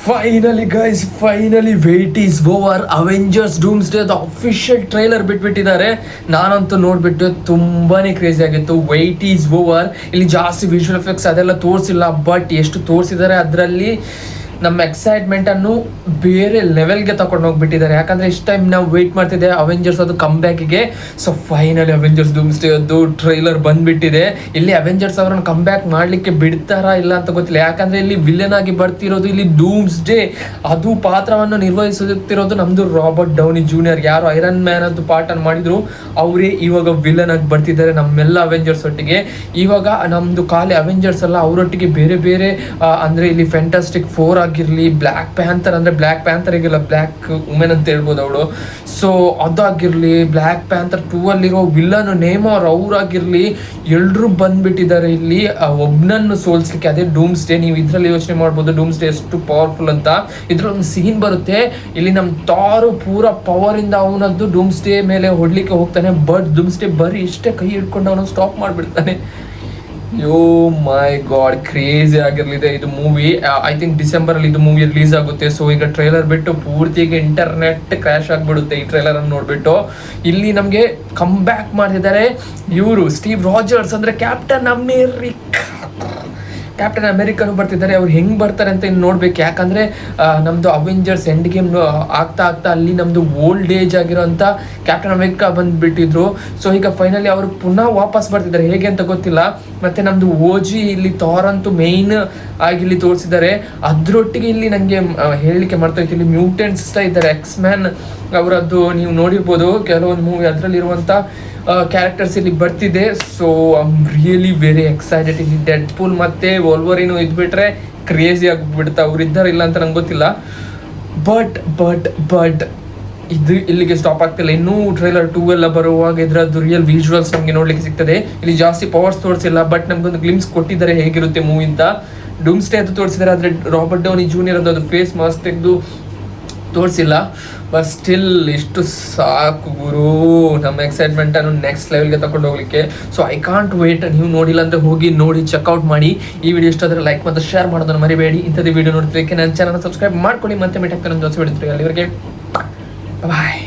Finally guys, finally wait is over. Avengers Doomsday official trailer ಬಿಟ್ಬಿಟ್ಟಿದ್ದಾರೆ. ನಾನಂತೂ ನೋಡ್ಬಿಟ್ಟು ತುಂಬಾನೇ ಕ್ರೇಜಿ ಆಗಿತ್ತು. Wait is over. ಇಲ್ಲಿ ಜಾಸ್ತಿ ವಿಜುವಲ್ ಎಫೆಕ್ಟ್ಸ್ ಅದೆಲ್ಲ ತೋರಿಸಿಲ್ಲ, ಬಟ್ ಎಷ್ಟು ತೋರಿಸಿದ್ದಾರೆ ಅದರಲ್ಲಿ ನಮ್ಮ ಎಕ್ಸೈಟ್ಮೆಂಟ್ ಅನ್ನು ಬೇರೆ ಲೆವೆಲ್ಗೆ ತಗೊಂಡು ಹೋಗ್ಬಿಟ್ಟಿದ್ದಾರೆ. ಯಾಕಂದ್ರೆ ಇಷ್ಟು ಟೈಮ್ ನಾವು ವೇಟ್ ಮಾಡ್ತಿದ್ದೆ ಅವೆಂಜರ್ಸ್ ಅದು ಕಮ್ ಬ್ಯಾಕಿಗೆ. ಸೊ ಫೈನಲಿ ಅವೆಂಜರ್ಸ್ ಡೂಮ್ಸ್ಡೇ ಅದು ಟ್ರೈಲರ್ ಬಂದ್ಬಿಟ್ಟಿದೆ. ಇಲ್ಲಿ ಅವೆಂಜರ್ಸ್ ಅವರನ್ನು ಕಮ್ ಬ್ಯಾಕ್ ಮಾಡ್ಲಿಕ್ಕೆ ಬಿಡ್ತಾರಾ ಇಲ್ಲ ಅಂತ ಗೊತ್ತಿಲ್ಲ. ಯಾಕಂದ್ರೆ ಇಲ್ಲಿ ವಿಲನ್ ಆಗಿ ಬರ್ತಿರೋದು ಇಲ್ಲಿ ಡೂಮ್ಸ್ಡೇ, ಅದು ಪಾತ್ರವನ್ನು ನಿರ್ವಹಿಸುತ್ತಿರೋದು ನಮ್ದು ರಾಬರ್ಟ್ ಡೌನಿ ಜೂನಿಯರ್. ಯಾರು ಐರನ್ ಮ್ಯಾನ್ ಅದು ಪಾರ್ಟ್ ಅನ್ನು ಮಾಡಿದ್ರು ಅವರೇ ಇವಾಗ ವಿಲನ್ ಆಗಿ ಬರ್ತಿದ್ದಾರೆ ನಮ್ಮೆಲ್ಲ ಅವೆಂಜರ್ಸ್ ಒಟ್ಟಿಗೆ. ಇವಾಗ ನಮ್ದು ಖಾಲಿ ಅವೆಂಜರ್ಸ್ ಅಲ್ಲ, ಅವರೊಟ್ಟಿಗೆ ಬೇರೆ ಬೇರೆ ಅಂದ್ರೆ ಇಲ್ಲಿ ಫ್ಯಾಂಟಾಸ್ಟಿಕ್ 4 ಆಗಿರ್ಲಿ, ಬ್ಲ್ಯಾಕ್ ಪ್ಯಾಂಥರ್ ಅಂದ್ರೆ ಬ್ಲ್ಯಾಕ್ ಪ್ಯಾಂಥರ್ ಆಗಿಲ್ಲ, ಬ್ಲ್ಯಾಕ್ ವುಮೆನ್ ಅಂತ ಹೇಳ್ಬೋದು ಅವಳು. ಸೊ ಅದಾಗಿರ್ಲಿ, ಬ್ಲ್ಯಾಕ್ ಪ್ಯಾಂಥರ್ 2 ಅಲ್ಲಿರೋ ವಿಲ್ಲನ್ ನೇಮರ್ ಅವ್ರಾಗಿರ್ಲಿ, ಎಲ್ರು ಬಂದ್ಬಿಟ್ಟಿದ್ದಾರೆ ಇಲ್ಲಿ ಒಬ್ನನ್ನು ಸೋಲ್ಸ್ಲಿಕ್ಕೆ. ಅದೇ ಡೂಮ್ಸ್ಡೇ. ನೀವು ಇದ್ರಲ್ಲಿ ಯೋಚನೆ ಮಾಡ್ಬೋದು ಡೂಮ್ಸ್ಡೇ ಎಷ್ಟು ಪವರ್ಫುಲ್ ಅಂತ. ಇದ್ರೊಂದು ಸೀನ್ ಬರುತ್ತೆ, ಇಲ್ಲಿ ನಮ್ ಥಾರ್ ಪೂರ ಪವರ್ ಇಂದ ಅವನದ್ದು ಡೂಮ್ಸ್ಡೇ ಮೇಲೆ ಹೊಡ್ಲಿಕ್ಕೆ ಹೋಗ್ತಾನೆ. ಬಟ್ ಡೂಮ್ಸ್ಡೇ ಬರೀ ಇಷ್ಟೇ ಕೈ ಹಿಡ್ಕೊಂಡು ಅವನು ಸ್ಟಾಪ್ ಮಾಡ್ಬಿಡ್ತಾನೆ. ಯೋ ಮೈ ಗಾಡ್, ಕ್ರೇಜಿ ಆಗಿರ್ಲಿದೆ ಇದು ಮೂವಿ. ಐ ಥಿಂಕ್ ಡಿಸೆಂಬರ್ ಅಲ್ಲಿ ಇದು ಮೂವಿ ರಿಲೀಸ್ ಆಗುತ್ತೆ. ಸೊ ಈಗ ಟ್ರೈಲರ್ ಬಿಟ್ಟು ಪೂರ್ತಿಗೆ ಇಂಟರ್ನೆಟ್ ಕ್ರ್ಯಾಶ್ ಆಗ್ಬಿಡುತ್ತೆ ಈ ಟ್ರೈಲರ್ ಅನ್ನು ನೋಡ್ಬಿಟ್ಟು. ಇಲ್ಲಿ ನಮ್ಗೆ ಕಮ್ ಬ್ಯಾಕ್ ಮಾಡ್ತಿದ್ದಾರೆ ಇವರು ಸ್ಟೀವ್ ರಾಜರ್ಸ್, ಅಂದ್ರೆ ಕ್ಯಾಪ್ಟನ್ ಅಮೆರಿಕನು ಬರ್ತಿದ್ದಾರೆ. ಅವ್ರು ಹೆಂಗ್ ಬರ್ತಾರೆ ಅಂತ ಇನ್ನು ನೋಡ್ಬೇಕು. ಯಾಕಂದ್ರೆ ನಮ್ದು ಅವೆಂಜರ್ಸ್ ಎಂಡ್ ಗೇಮ್ ಆಗ್ತಾ ಅಲ್ಲಿ ನಮ್ದು ಓಲ್ಡ್ ಏಜ್ ಆಗಿರೋಂಥ ಕ್ಯಾಪ್ಟನ್ ಅಮೆರಿಕ ಬಂದ್ಬಿಟ್ಟಿದ್ರು. ಸೊ ಈಗ ಫೈನಲಿ ಅವರು ಪುನಃ ವಾಪಸ್ ಬರ್ತಿದ್ದಾರೆ, ಹೇಗೆ ಅಂತ ಗೊತ್ತಿಲ್ಲ. ಮತ್ತೆ ನಮ್ದು ಓಜಿ ಇಲ್ಲಿ ಥಾರ್ ಅಂತೂ ಮೇನ್ ಆಗಿ ಇಲ್ಲಿ ತೋರಿಸಿದ್ದಾರೆ. ಅದ್ರೊಟ್ಟಿಗೆ ಇಲ್ಲಿ ನಂಗೆ ಹೇಳಲಿಕ್ಕೆ ಮರ್ತೋಯ್ತು, ಇಲ್ಲಿ ಮ್ಯೂಟೆಂಟ್ಸ್ ಇದ್ದಾರೆ, ಎಕ್ಸ್ ಮ್ಯಾನ್ ಅವರದ್ದು ನೀವು ನೋಡಿರ್ಬೋದು ಕೆಲವೊಂದು ಮೂವಿ, ಅದರಲ್ಲಿರುವಂಥ ಕ್ಯಾರೆಕ್ಟರ್ಸ್ ಇಲ್ಲಿ ಬರ್ತಿದೆ. So I am really very excited. ಇಲ್ಲಿ ಡೆಡ್ ಪೂಲ್ ಮತ್ತೆ ವೋಲ್ವರಿನ್ ಇದ್ಬಿಟ್ರೆ ಕ್ರೇಜಿ ಆಗಿಬಿಡುತ್ತೆ. ಅವ್ರು ಇದ್ದಾರೆ ಇಲ್ಲ ಅಂತ ನಂಗೆ ಗೊತ್ತಿಲ್ಲ. ಬಟ್ ಇದು ಇಲ್ಲಿಗೆ ಸ್ಟಾಪ್ ಆಗ್ತಿಲ್ಲ. ಇನ್ನೂ ಟ್ರೈಲರ್ 2 ಎಲ್ಲ ಬರುವಾಗ ಇದ್ರದ್ದು ರಿಯಲ್ ವಿಜುವಲ್ಸ್ ನಮಗೆ ನೋಡ್ಲಿಕ್ಕೆ ಸಿಗ್ತದೆ. ಇಲ್ಲಿ ಜಾಸ್ತಿ ಪವರ್ಸ್ ತೋರಿಸಿಲ್ಲ, ಬಟ್ ನಮ್ಗೊಂದು ಗ್ಲಿಮ್ಸ್ ಕೊಟ್ಟಿದ್ದಾರೆ ಹೇಗಿರುತ್ತೆ ಮೂವಿ ಅಂತ. ಡೂಮ್ಸ್ಡೇ ಅದು ತೋರಿಸಿದ್ದಾರೆ, ಆದರೆ ರಾಬರ್ಟ್ ಡೌನಿ ಜೂನಿಯರ್ ಅದು ಫೇಸ್ ಮಾಸ್ಕ್ ತೆಗೆದು ತೋರಿಸಿಲ್ಲ. ಬಟ್ ಸ್ಟಿಲ್ ಇಷ್ಟು ಸಾಕು ಗುರು, ನಮ್ಮ ಎಕ್ಸೈಟ್ಮೆಂಟ್ ಅನ್ನು ನೆಕ್ಸ್ಟ್ ಲೆವೆಲ್ಗೆ ತಗೊಂಡು ಹೋಗ್ಲಿಕ್ಕೆ. So I can't wait. ನೀವು ನೋಡಿಲ್ಲ ಅಂದ್ರೆ ಹೋಗಿ ನೋಡಿ, ಚೆಕ್ಔಟ್ ಮಾಡಿ. ಈ ವಿಡಿಯೋ ಇಷ್ಟ ಆದರೆ ಲೈಕ್ ಮತ್ತು ಶೇರ್ ಮಾಡೋದನ್ನು ಮರಿಬೇಡಿ. ಇಂಥದ್ದು ವಿಡಿಯೋ ನೋಡ್ತಿದ್ದಕ್ಕೆ ನನ್ನ ಚಾನಲ್ ಸಬ್ಸ್ಕ್ರೈಬ್ ಮಾಡ್ಕೊಳ್ಳಿ. ಮತ್ತೆ ಮೀಟ್ ಆಗ್ತಾನೆ ಹೊಸ ವಿಡಿಯೋ. ಅಲ್ಲಿವರೆಗೆ ಬಾಯ್.